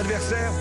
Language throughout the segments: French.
adversaire,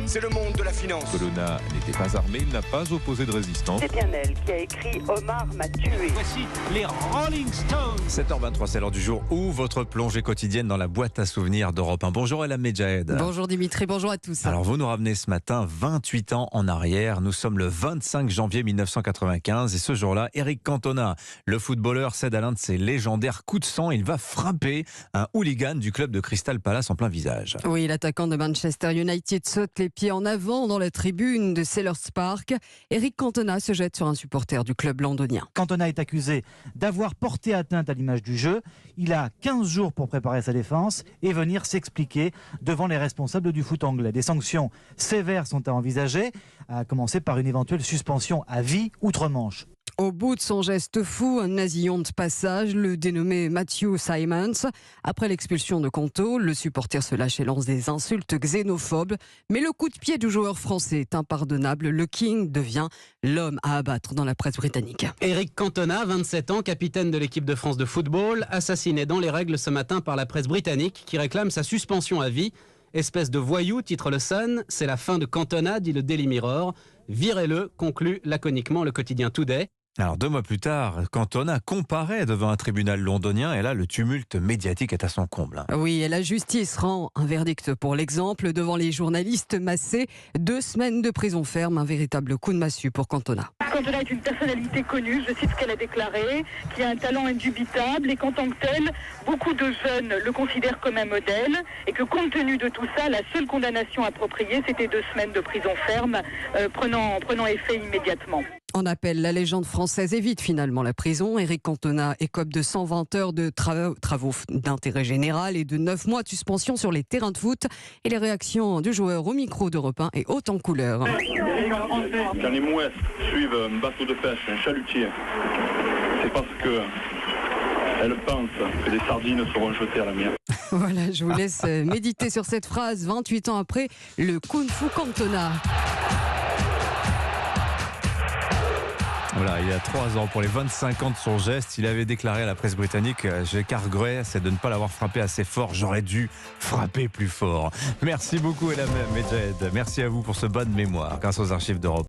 c'est le monde de la finance. Colonna n'était pas armé, il n'a pas opposé de résistance. C'est bien elle qui a écrit « Omar m'a tué ». Voici les Rolling Stones. 7h23, c'est l'heure du jour où votre plongée quotidienne dans la boîte à souvenirs d'Europe 1. Bonjour Elam Medjahed. Bonjour Dimitri, bonjour à tous. Alors vous nous ramenez ce matin 28 ans en arrière. Nous sommes le 25 janvier 1995 et ce jour-là, Eric Cantona, le footballeur, cède à l'un de ses légendaires coups de sang. Il va frapper un hooligan du club de Crystal Palace en plein visage. Oui, l'attaquant de Manchester United saute les pieds en avant dans la tribune de Selhurst Park. Eric Cantona se jette sur un supporter du club londonien. Cantona est accusé d'avoir porté atteinte à l'image du jeu. Il a 15 jours pour préparer sa défense et venir s'expliquer devant les responsables du foot anglais. Des sanctions sévères sont à envisager, à commencer par une éventuelle suspension à vie outre-Manche. Au bout de son geste fou, un nasillon de passage, le dénommé Matthew Simons. Après l'expulsion de Canto, le supporter se lâche et lance des insultes xénophobes. Mais le coup de pied du joueur français est impardonnable. Le King devient l'homme à abattre dans la presse britannique. Eric Cantona, 27 ans, capitaine de l'équipe de France de football, assassiné dans les règles ce matin par la presse britannique qui réclame sa suspension à vie. Espèce de voyou, titre le Sun, c'est la fin de Cantona, dit le Daily Mirror. Virez-le, conclut laconiquement le quotidien Today. Alors 2 mois plus tard, Cantona comparaît devant un tribunal londonien et là le tumulte médiatique est à son comble. Oui, et la justice rend un verdict pour l'exemple devant les journalistes massés. 2 semaines de prison ferme, un véritable coup de massue pour Cantona. Cantona est une personnalité connue, je cite ce qu'elle a déclaré, qui a un talent indubitable et qu'en tant que tel, beaucoup de jeunes le considèrent comme un modèle et que compte tenu de tout ça, la seule condamnation appropriée, c'était 2 semaines de prison ferme prenant effet immédiatement. En appel, la légende française évite finalement la prison. Eric Cantona écope de 120 heures de travaux d'intérêt général et de 9 mois de suspension sur les terrains de foot. Et les réactions du joueur au micro d'Europe 1 est haute en couleur. Quand les mouettes suivent un bateau de pêche, un chalutier, c'est parce que elles pensent que les sardines seront jetées à la mer. Voilà, je vous laisse méditer sur cette phrase 28 ans après le Kung Fu Cantona. Voilà, il y a 3 ans, pour les 25 ans de son geste, il avait déclaré à la presse britannique « J'ai qu'un regret, c'est de ne pas l'avoir frappé assez fort, j'aurais dû frapper plus fort ». Merci beaucoup Elam Medjahed, merci à vous pour ce bonne mémoire grâce aux archives d'Europe.